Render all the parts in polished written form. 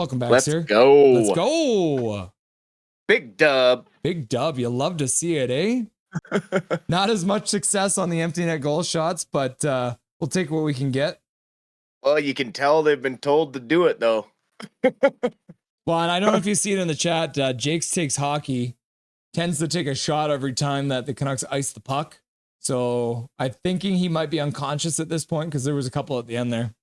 Welcome back, Let's sir. go. Let's go. Big dub. Big dub. You love to see it, eh? Not as much success on the empty net goal shots, but we'll take what we can get. Well, you can tell they've been told to do it, though. Well, and I don't know if you see it in the chat. Jake's Takes Hockey tends to take a shot every time that the Canucks ice the puck. So I'm thinking he might be unconscious at this point because there was a couple at the end there.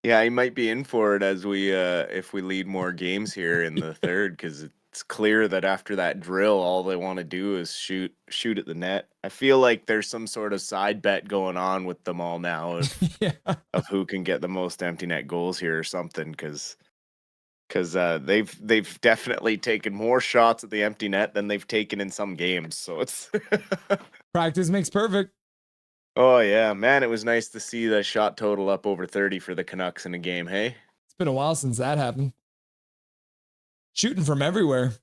Yeah, he might be in for it as we if we lead more games here in the third, because it's clear that after that drill, all they want to do is shoot at the net. I feel like there's some sort of side bet going on with them all now of who can get the most empty net goals here or something, because they've definitely taken more shots at the empty net than they've taken in some games. So it's practice makes perfect. Oh yeah, man, it was nice to see the shot total up over 30 for the Canucks in a game, hey? It's been a while since that happened. Shooting from everywhere.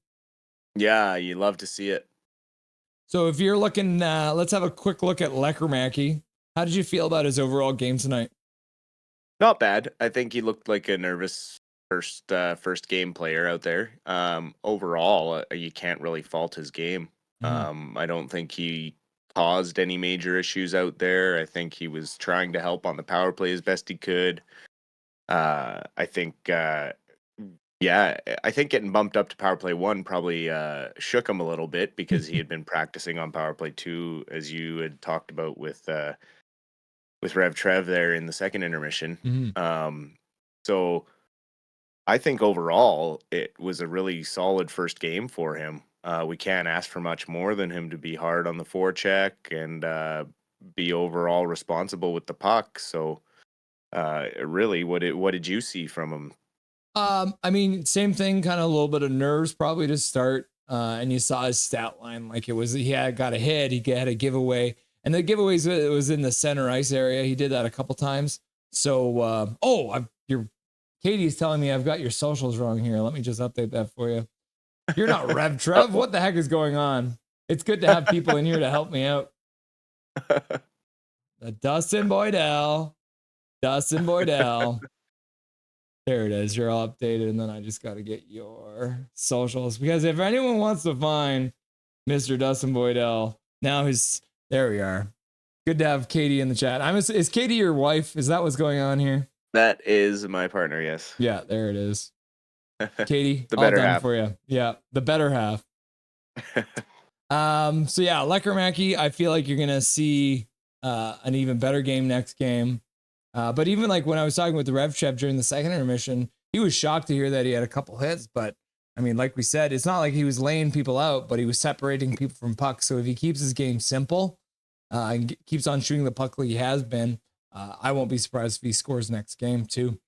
Yeah, you love to see it. So if you're looking, let's have a quick look at Lekkerimäki. How did you feel about his overall game tonight? Not bad. I think he looked like a nervous first game player out there. Overall, you can't really fault his game. I don't think he caused any major issues out there. I think he was trying to help on the power play as best he could. I think getting bumped up to power play 1 probably shook him a little bit, because he had been practicing on power play 2, as you had talked about with Rev Trev there in the second intermission. So I think overall it was a really solid first game for him. We can't ask for much more than him to be hard on the forecheck and be overall responsible with the puck. So really, what did you see from him? I mean, same thing, kind of a little bit of nerves probably to start. And you saw his stat line, like he had got a hit, he had a giveaway, and the giveaways, it was in the center ice area. He did that a couple times. So, Katie's telling me I've got your socials wrong here. Let me just update that for you. You're not Rev Trev. What the heck is going on? It's good to have people in here to help me out. Dustin Boydell. There it is. You're all updated. And then I just got to get your socials, because if anyone wants to find Mr. Dustin Boydell, there we are. Good to have Katie in the chat. Is Katie your wife? Is that what's going on here? That is my partner, yes. Yeah, there it is. Katie, the better all done half for you. Yeah, the better half. So yeah, Lekkerimäki, I feel like you're gonna see an even better game next game. But even like when I was talking with the Rev Chef during the second intermission, he was shocked to hear that he had a couple hits. But I mean, like we said, it's not like he was laying people out, but he was separating people from pucks. So if he keeps his game simple and keeps on shooting the puck like he has been, I won't be surprised if he scores next game too.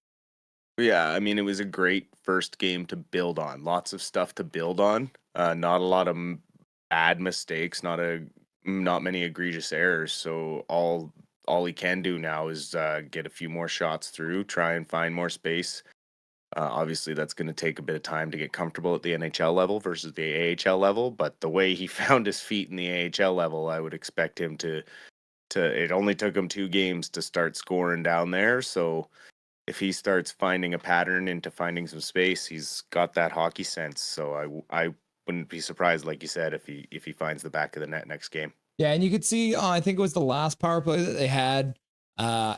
Yeah, I mean, it was a great first game to build on. Lots of stuff to build on. Not a lot of bad mistakes. Not many egregious errors. So all he can do now is get a few more shots through, try and find more space. Obviously, that's going to take a bit of time to get comfortable at the NHL level versus the AHL level. But the way he found his feet in the AHL level, I would expect him to. It only took him 2 games to start scoring down there. So if he starts finding a pattern into finding some space, he's got that hockey sense. So I wouldn't be surprised, like you said, if he finds the back of the net next game. Yeah, and you could see, I think it was the last power play that they had.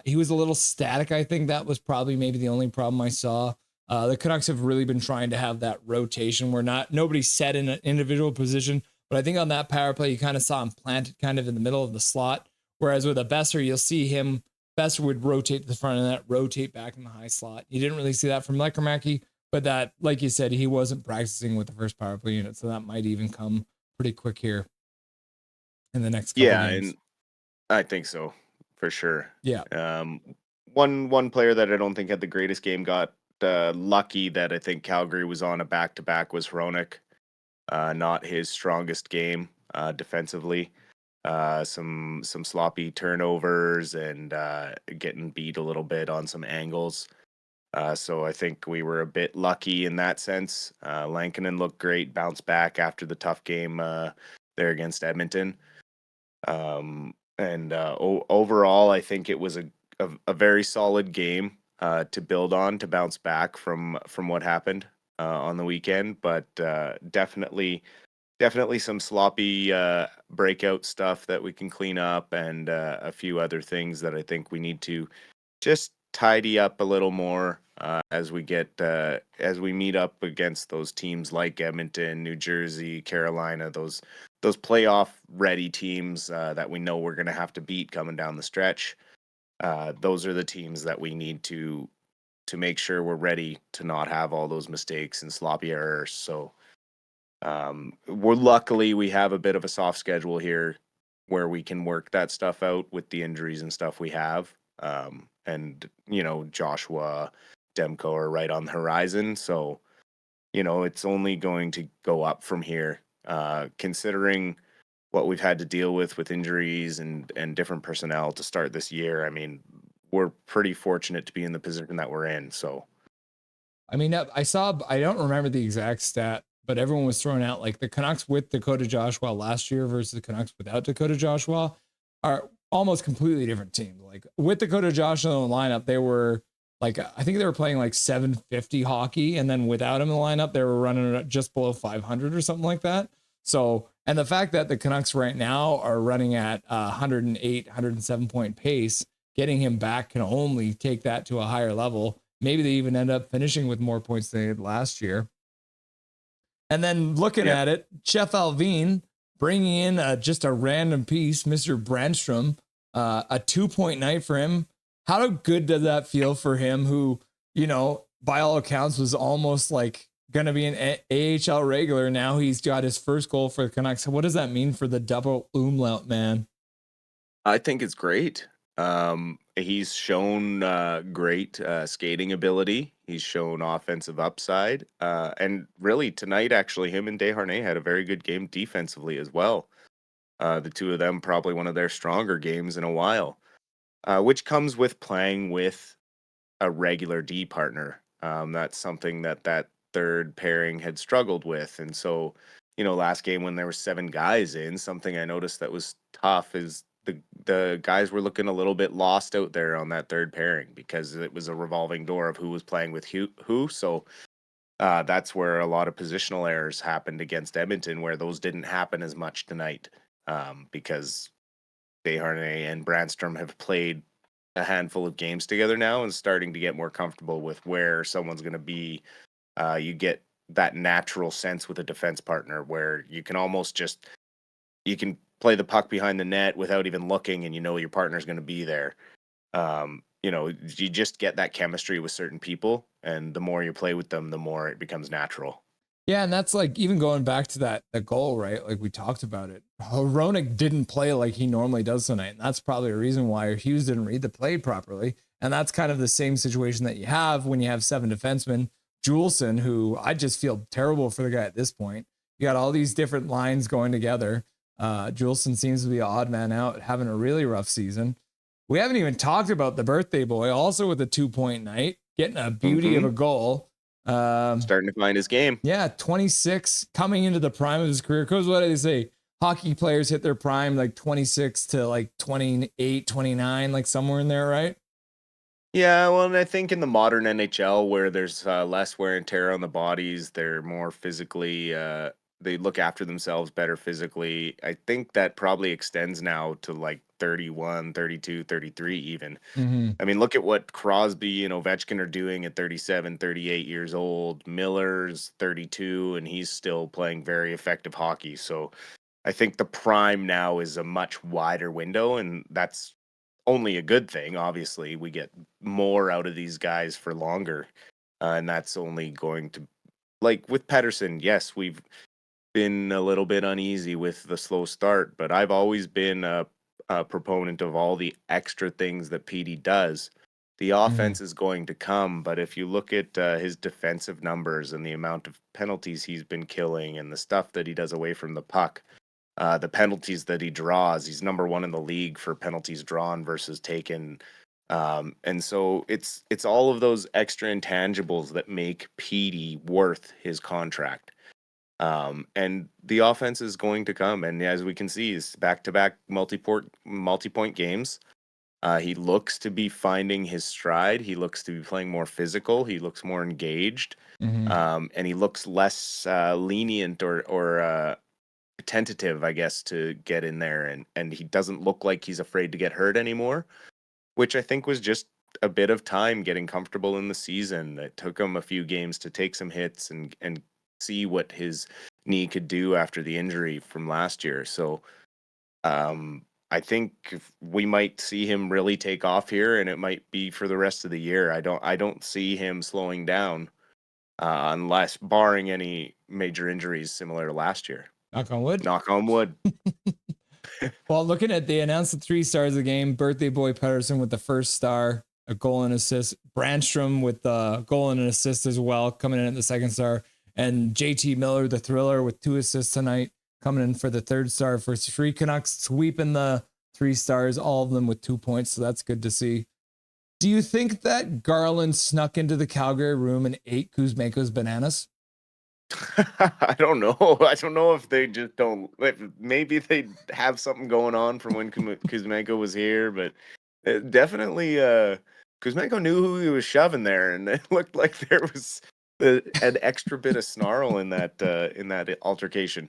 He was a little static. I think that was probably maybe the only problem I saw. The Canucks have really been trying to have that rotation where nobody's set in an individual position. But I think on that power play, you kind of saw him planted kind of in the middle of the slot. Whereas with a Besser, you'll see him, Besser would rotate to the front of the net, rotate back in the high slot. You didn't really see that from Lekkerimäki, but that, like you said, he wasn't practicing with the first power play unit. So that might even come pretty quick here in the next couple games. And I think so, for sure. Yeah. One player that I don't think had the greatest game got lucky that I think Calgary was on a back-to-back was Hronek. Not his strongest game defensively. Some sloppy turnovers and getting beat a little bit on some angles. So I think we were a bit lucky in that sense. Lankinen looked great, bounced back after the tough game there against Edmonton. Overall, I think it was a very solid game. to build on to bounce back from what happened on the weekend. But definitely some sloppy breakout stuff that we can clean up, and a few other things that I think we need to just tidy up a little more as we meet up against those teams like Edmonton, New Jersey, Carolina, those playoff ready teams that we know we're going to have to beat coming down the stretch. Those are the teams that we need to make sure we're ready to not have all those mistakes and sloppy errors. So luckily we have a bit of a soft schedule here where we can work that stuff out with the injuries and stuff we have. And Joshua, Demko are right on the horizon, so it's only going to go up from here. Considering what we've had to deal with injuries and different personnel to start this year, I mean, we're pretty fortunate to be in the position that we're in. So I mean, I don't remember the exact stat, but everyone was throwing out like the Canucks with Dakota Joshua last year versus the Canucks without Dakota Joshua are almost completely different teams. Like with Dakota Joshua in the lineup, they were like, I think they were playing like 750 hockey. And then without him in the lineup, they were running just below 500 or something like that. So, and the fact that the Canucks right now are running at 108, 107 point pace, getting him back can only take that to a higher level. Maybe they even end up finishing with more points than they did last year. And then looking at it, Chef Alvin bringing in just a random piece, Mr. Brandstrom, a 2-point night for him. How good does that feel for him who, by all accounts was almost like going to be an AHL regular? Now he's got his first goal for the Canucks. What does that mean for the double umlaut man? I think it's great. He's shown great skating ability. He's shown offensive upside. And really tonight, actually, him and Desharnais had a very good game defensively as well. The two of them probably one of their stronger games in a while, which comes with playing with a regular D partner. That's something that third pairing had struggled with. And so, last game when there were 7 guys in, something I noticed that was tough is the guys were looking a little bit lost out there on that third pairing because it was a revolving door of who was playing with who. So that's where a lot of positional errors happened against Edmonton, where those didn't happen as much tonight because Desharnais and Brandstrom have played a handful of games together now and starting to get more comfortable with where someone's going to be. You get that natural sense with a defense partner where you can almost you can play the puck behind the net without even looking, and your partner's going to be there. You just get that chemistry with certain people, and the more you play with them, the more it becomes natural. Yeah, and that's like even going back to that goal, right? Like we talked about it. Hronek didn't play like he normally does tonight, and that's probably a reason why Hughes didn't read the play properly. And that's kind of the same situation that you have when you have 7 defensemen. Juleson, who I just feel terrible for the guy at this point. You got all these different lines going together. Juleson seems to be an odd man out, having a really rough season. We haven't even talked about the birthday boy, also with a 2-point night, getting a beauty of a goal. Starting to find his game. Yeah, 26, coming into the prime of his career. Because what do they say? Hockey players hit their prime like 26 to like 28, 29, like somewhere in there, right? Yeah, well, and I think in the modern NHL where there's less wear and tear on the bodies, they're more physically, they look after themselves better physically. I think that probably extends now to like 31, 32, 33 even. Mm-hmm. I mean, look at what Crosby and Ovechkin are doing at 37, 38 years old. Miller's 32, and he's still playing very effective hockey. So I think the prime now is a much wider window, and that's only a good thing. Obviously, we get more out of these guys for longer, and that's only going to, like with Pedersen. Yes, we've been a little bit uneasy with the slow start, but I've always been a proponent of all the extra things that Petey does. The offense is going to come, but if you look at his defensive numbers and the amount of penalties he's been killing and the stuff that he does away from the puck, the penalties that he draws, he's number 1 in the league for penalties drawn versus taken. And so it's all of those extra intangibles that make Petey worth his contract. And the offense is going to come, and as we can see, is back-to-back multi-point games. He looks to be finding his stride. He looks to be playing more physical. He looks more engaged, Hmm. and he looks less lenient or tentative, I guess, to get in there. And he doesn't look like he's afraid to get hurt anymore, which I think was just a bit of time getting comfortable in the season. It took him a few games to take some hits and see what his knee could do after the injury from last year. So I think we might see him really take off here, and it might be for the rest of the year. I don't see him slowing down unless barring any major injuries similar to last year. Knock on wood. Knock on wood. Well, looking at, they announced the 3 stars of the game. Birthday boy Pedersen with the first star, a goal and assist. Brandstrom with the goal and an assist as well, coming in at the second star. And JT Miller, the thriller, with 2 assists tonight, coming in for the third star. For 3 Canucks, sweeping the 3 stars, all of them with 2 points. So that's good to see. Do you think that Garland snuck into the Calgary room and ate Kuzmenko's bananas? I don't know. I don't know if they just don't. Maybe they have something going on from when Kuzmenko was here, but definitely Kuzmenko knew who he was shoving there, and it looked like there was an extra bit of snarl in that altercation.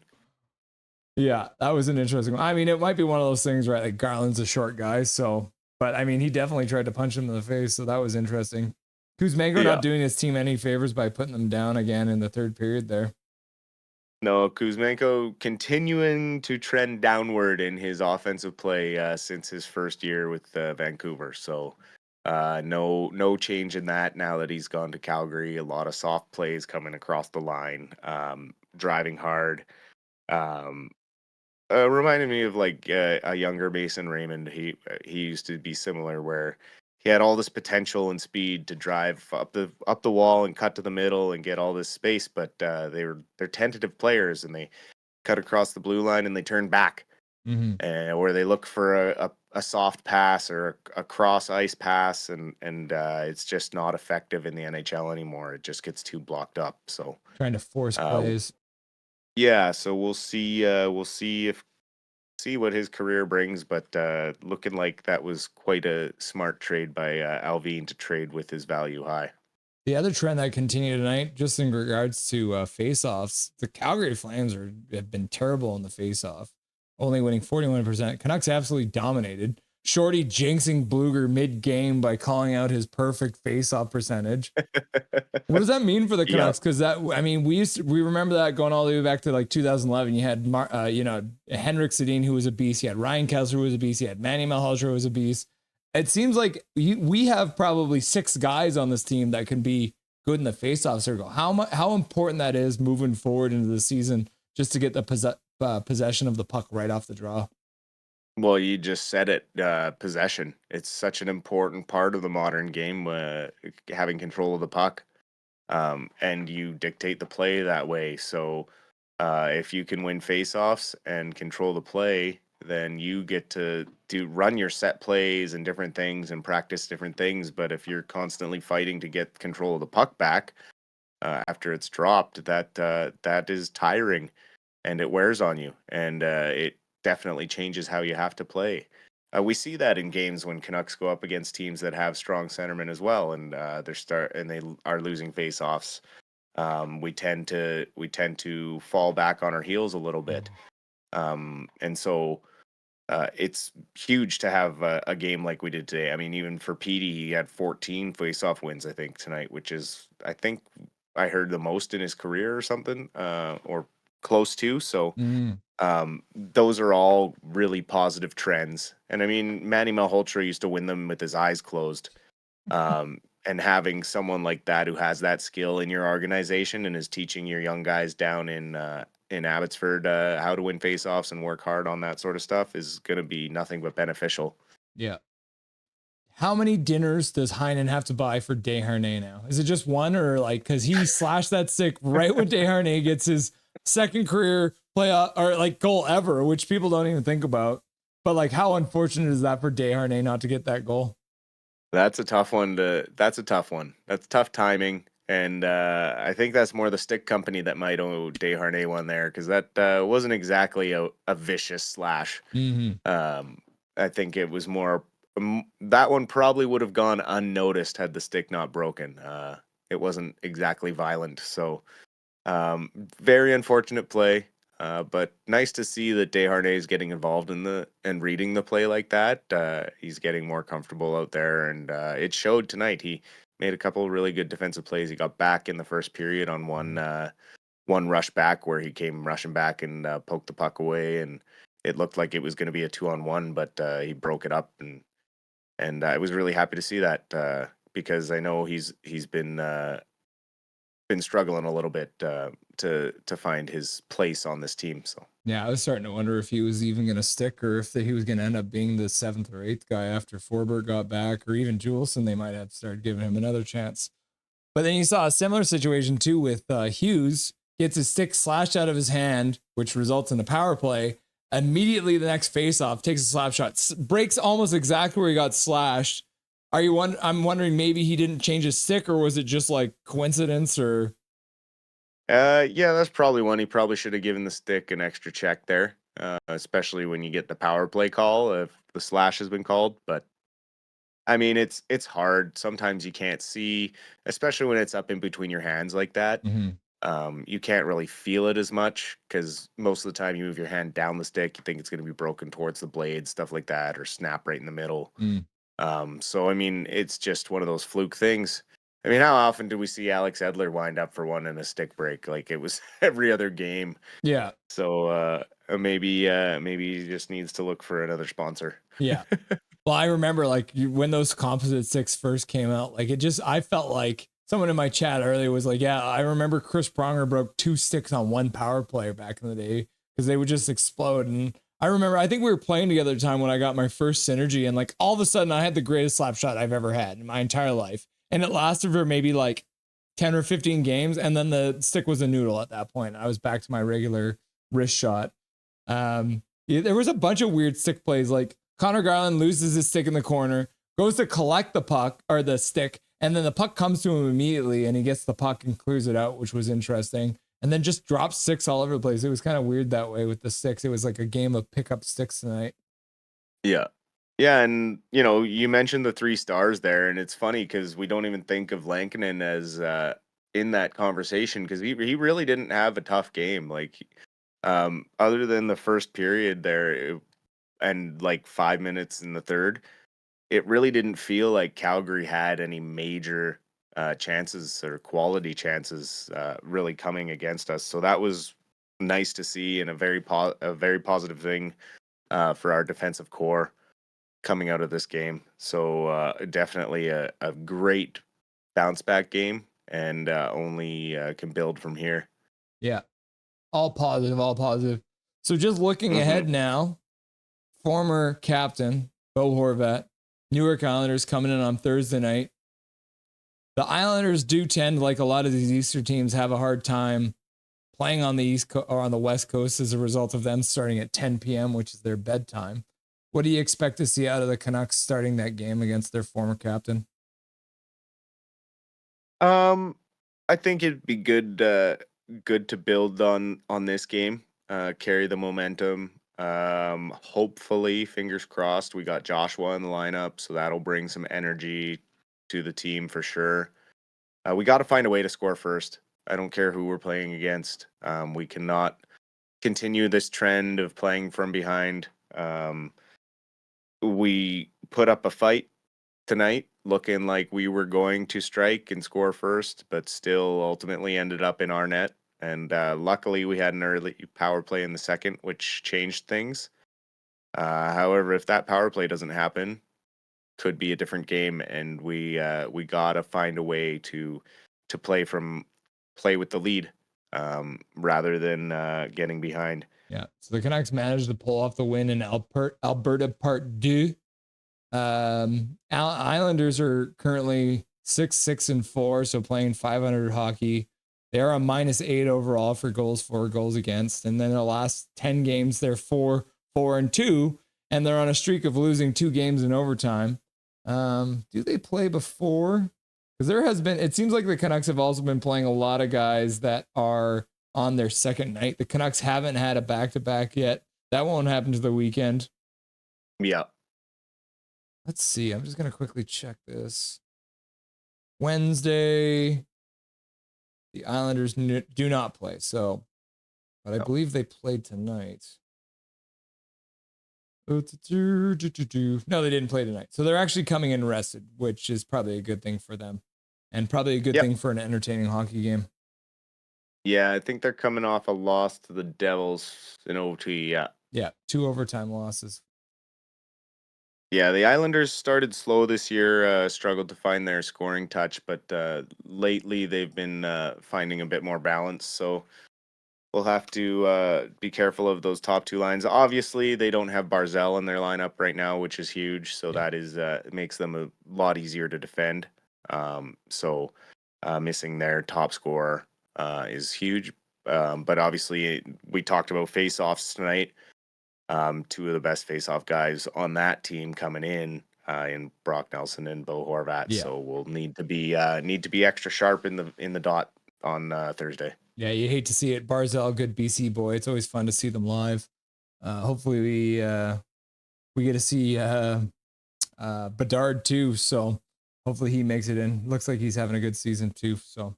Yeah, that was an interesting one. I mean, it might be one of those things, right? Like Garland's a short guy, so, but I mean, he definitely tried to punch him in the face, so that was interesting. Kuzmenko not Yeah. doing his team any favors by putting them down again in the third period there. No, Kuzmenko continuing to trend downward in his offensive play since his first year with Vancouver. So no change in that now that he's gone to Calgary. A lot of soft plays coming across the line, driving hard. Um, Reminded me of like a younger Mason Raymond. He used to be similar, where he had all this potential and speed to drive up the wall and cut to the middle and get all this space, but they're tentative players, and they cut across the blue line and they turn back, Mm-hmm. or they look for a soft pass or a cross ice pass, and it's just not effective in the NHL anymore. It just gets too blocked up. So Trying to force uh, plays. yeah, so we'll see. We'll see what his career brings, but looking like that was quite a smart trade by Alvin to trade with his value high. The other trend that continued tonight, just in regards to face-offs, the Calgary Flames have been terrible in the face-off, only winning 41%. Canucks absolutely dominated. Shorty jinxing Bluger mid-game by calling out his perfect face-off percentage. What does that mean for the Yeah, Canucks? Because that, I mean, we remember that going all the way back to like 2011. You had Henrik Sedin, who was a beast. You had Ryan Kessler, who was a beast. You had Manny Malhotra, who was a beast. It seems like we have probably 6 guys on this team that can be good in the faceoff circle. How important that is moving forward into the season, just to get the possession of the puck right off the draw. well, you just said it. Possession. It's such an important part of the modern game. Having control of the puck, and you dictate the play that way. So, if you can win faceoffs and control the play, then you get to run your set plays and different things and practice different things. But if you're constantly fighting to get control of the puck back after it's dropped, that is tiring, and it wears on you, and it definitely changes how you have to play. We see that in games when Canucks go up against teams that have strong centermen as well, and they are losing faceoffs. We tend to fall back on our heels a little bit, and so it's huge to have a game like we did today. I mean, even for Petey, he had 14 faceoff wins, I think, tonight, which is, I think, I heard the most in his career or something, or close to. So Mm. those are all really positive trends. And I mean, Manny Malhotra used to win them with his eyes closed. And having someone like that who has that skill in your organization and is teaching your young guys down in Abbotsford how to win faceoffs and work hard on that sort of stuff is going to be nothing but beneficial. Yeah. How many dinners does Heinen have to buy for Desharnais now? Is it just one, or like, because he slashed that stick right when Desharnais gets his second career playoff or like goal ever, which people don't even think about. But like, how unfortunate is that for Desharnais not to get that goal? That's a tough one. That's a tough one. That's tough timing. And I think that's more the stick company that might owe Desharnais one there, because that wasn't exactly a vicious slash. Mm-hmm. Um, I think it was more that one probably would have gone unnoticed had the stick not broken. It wasn't exactly violent, so very unfortunate play. But nice to see that Desharnais is getting involved in and reading the play like that. He's getting more comfortable out there, and it showed tonight. He made a couple of really good defensive plays. He got back in the first period on one rush back where he came rushing back and poked the puck away, and it looked like it was going to be a 2-on-1, but he broke it up, and I was really happy to see that because I know he's been struggling a little bit to find his place on this team. So Yeah, I was starting to wonder if he was even going to stick or if he was going to end up being the 7th or 8th guy after Forbert got back, or even Juleson. They might have started giving him another chance. But then you saw a similar situation too with Hughes. Gets his stick slashed out of his hand, which results in a power play. Immediately the next faceoff takes a slap shot, breaks almost exactly where he got slashed. I'm wondering maybe he didn't change his stick, or was it just like coincidence? Or yeah, that's probably one. He probably should have given the stick an extra check there, especially when you get the power play call if the slash has been called. But I mean, it's hard. Sometimes you can't see, especially when it's up in between your hands like that. You can't really feel it as much because most of the time you move your hand down the stick, you think it's going to be broken towards the blade, stuff like that, or snap right in the middle. So I mean, it's just one of those fluke things. I mean, how often do we see Alex Edler wind up for one in a stick break? Like it was every other game. yeah, So maybe he just needs to look for another sponsor. yeah. Well, I remember like when those composite sticks first came out, like I felt like someone in my chat earlier was like, yeah, I remember Chris Pronger broke 2 sticks on one power play back in the day because they would just explode. And I remember, I think we were playing together at the time when I got my first synergy, and like all of a sudden I had the greatest slap shot I've ever had in my entire life. And it lasted for maybe like 10 or 15 games. And then the stick was a noodle at that point. I was back to my regular wrist shot. Yeah, there was a bunch of weird stick plays. Like Connor Garland loses his stick in the corner, goes to collect the puck or the stick, and then the puck comes to him immediately and he gets the puck and clears it out, which was interesting. And then just drops sticks all over the place. It was kind of weird that way with the sticks. It was like a game of pick up sticks tonight. Yeah. Yeah, and you mentioned the 3 stars there, and it's funny because we don't even think of Lankinen as in that conversation because he really didn't have a tough game. Like, other than the first period there, and like 5 minutes in the third, it really didn't feel like Calgary had any major chances or quality chances really coming against us. So that was nice to see, and a very positive thing for our defensive core coming out of this game. So definitely a great bounce back game, and only can build from here. Yeah. All positive, all positive. So just looking ahead now, former captain Bo Horvat, New York Islanders coming in on Thursday night. The Islanders do tend, like a lot of these Eastern teams, have a hard time playing on the East or on the West Coast as a result of them starting at 10 p.m., which is their bedtime. What do you expect to see out of the Canucks starting that game against their former captain? I think it'd be good to build on this game, carry the momentum. Hopefully, fingers crossed, we got Joshua in the lineup, so that'll bring some energy to the team for sure. We got to find a way to score first. I don't care who we're playing against. We cannot continue this trend of playing from behind. We put up a fight tonight, looking like we were going to strike and score first, but still ultimately ended up in our net. And luckily, we had an early power play in the second, which changed things. However, if that power play doesn't happen, could be a different game, and we gotta find a way to play with the lead, rather than getting behind. Yeah. So the Canucks managed to pull off the win in Alberta Part 2. Islanders are currently 6-6-4, so playing 500 hockey. They are a -8 overall for goals for, goals against, and then the last 10 games they're 4-4-2, and they're on a streak of losing 2 games in overtime. Do they play before? Because there has been, it seems like the Canucks have also been playing a lot of guys that are on their second night. The Canucks haven't had a back-to-back yet. That won't happen to the weekend. Yeah. Let's see. I'm just gonna quickly check this. Wednesday, the Islanders do not play. So, but I No. believe they played tonight. No, they didn't play tonight. So they're actually coming in rested, which is probably a good thing for them, and probably a good Yep. thing for an entertaining hockey game. Yeah, I think they're coming off a loss to the Devils in OT. Yeah. Yeah, 2 overtime losses. Yeah, the Islanders started slow this year, struggled to find their scoring touch, but lately they've been finding a bit more balance. So we'll have to be careful of those top two lines. Obviously, they don't have Barzell in their lineup right now, which is huge. So Yeah. that is it makes them a lot easier to defend. Missing their top scorer is huge. But obviously, we talked about face-offs tonight. Two of the best face-off guys on that team coming in Brock Nelson and Bo Horvat. Yeah. So we'll need to be extra sharp in the dot on Thursday. Yeah, you hate to see it. Barzell, good BC boy. It's always fun to see them live. Hopefully we get to see Bedard too. So hopefully he makes it in. Looks like he's having a good season too. So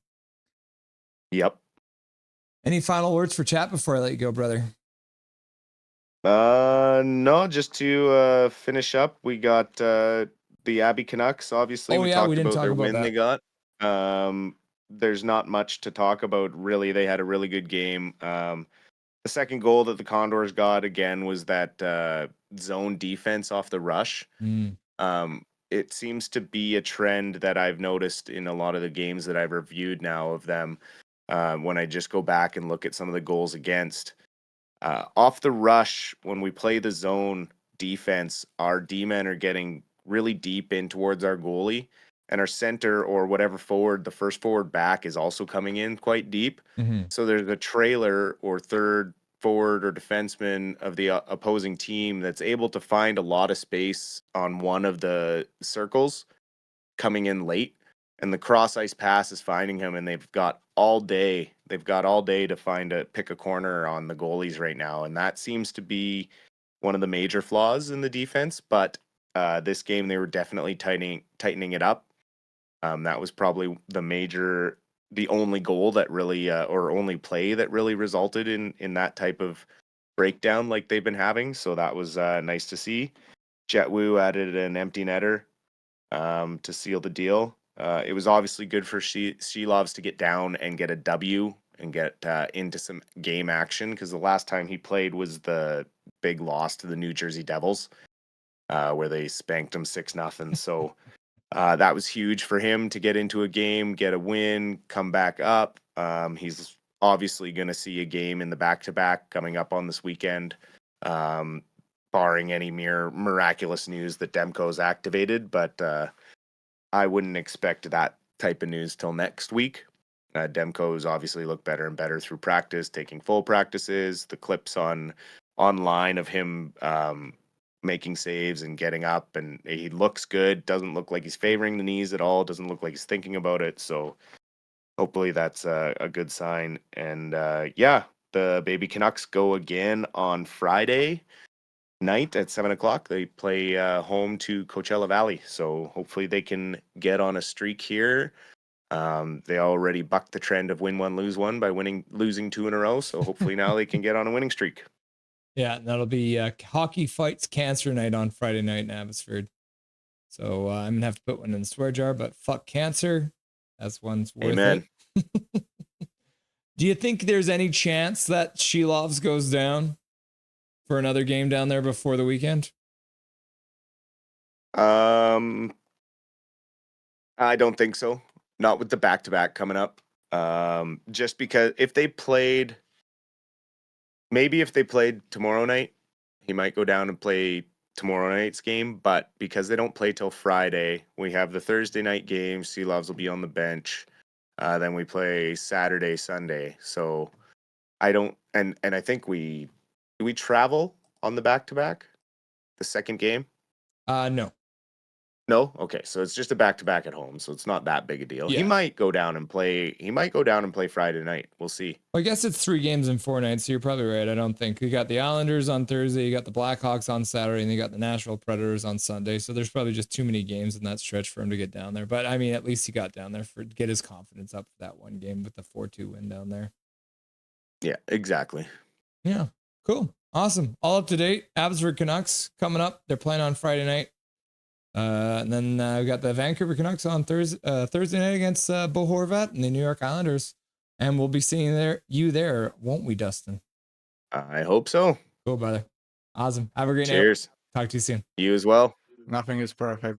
Yep. any final words for chat before I let you go, brother? No, just to finish up, we got the Abbey Canucks. Obviously, Oh we yeah, we talked didn't about talk their about win they that. got. There's not much to talk about, really. They had a really good game. The second goal that the Condors got again was that zone defense off the rush. Mm. It seems to be a trend that I've noticed in a lot of the games that I've reviewed now of them. When I just go back and look at some of the goals against. Off the rush, when we play the zone defense, our D-men are getting really deep in towards our goalie, and our center or whatever forward, the first forward back, is also coming in quite deep. Mm-hmm. So there's a trailer or third forward or defenseman of the opposing team that's able to find a lot of space on one of the circles coming in late, and the cross ice pass is finding him, and they've got all day. They've got all day to pick a corner on the goalies right now, and that seems to be one of the major flaws in the defense. But this game, they were definitely tightening it up. That was probably the only goal that really, or only play that really resulted in that type of breakdown like they've been having. So that was nice to see. Jet Wu added an empty netter to seal the deal. It was obviously good for Shelovs to get down and get a W and get into some game action, because the last time he played was the big loss to the New Jersey Devils, where they spanked him 6-0. So that was huge for him to get into a game, get a win, come back up. He's obviously going to see a game in the back-to-back coming up on this weekend. Barring any mere miraculous news that Demko's activated, but I wouldn't expect that type of news till next week. Demko's obviously looked better and better through practice, taking full practices. The clips online of him making saves and getting up, and he looks good. Doesn't look like he's favoring the knees at all. Doesn't look like he's thinking about it. So hopefully that's a good sign. And yeah, the baby Canucks go again on Friday night at 7 o'clock. They play home to Coachella Valley, so hopefully they can get on a streak here. They already bucked the trend of win one, lose one by losing 2 in a row. So hopefully now they can get on a winning streak. Yeah, that'll be Hockey Fights Cancer Night on Friday night in Abbotsford. So I'm gonna have to put one in the swear jar, but fuck cancer. That's one's worth Amen. it. Do you think there's any chance that Shelovs goes down for another game down there before the weekend? I don't think so. Not with the back-to-back coming up. Just because maybe if they played tomorrow night, he might go down and play tomorrow night's game. But because they don't play till Friday, we have the Thursday night game. Sealoves will be on the bench. Then we play Saturday, Sunday. So I don't, and I think do we travel on the back-to-back, the second game? No. No? Okay, so it's just a back-to-back at home, so it's not that big a deal. He Yeah. might go down and play Friday night. We'll see. Well, I guess it's 3 games in 4 nights, so you're probably right. I don't think you got the Islanders on Thursday, you got the Blackhawks on Saturday, and you got the Nashville Predators on Sunday. So there's probably just too many games in that stretch for him to get down there. But I mean, at least he got down there for get his confidence up for that one game with the 4-2 win down there. Yeah, exactly. Yeah, cool, awesome, all up to date. Abbotsford Canucks coming up. They're playing on Friday night. And then we got the Vancouver Canucks on Thursday night against Bo Horvat and the New York Islanders. And we'll be seeing you there, won't we, Dustin? I hope so. Cool, brother. Awesome. Have a great night. Cheers. Talk to you soon. You as well. Nothing is perfect.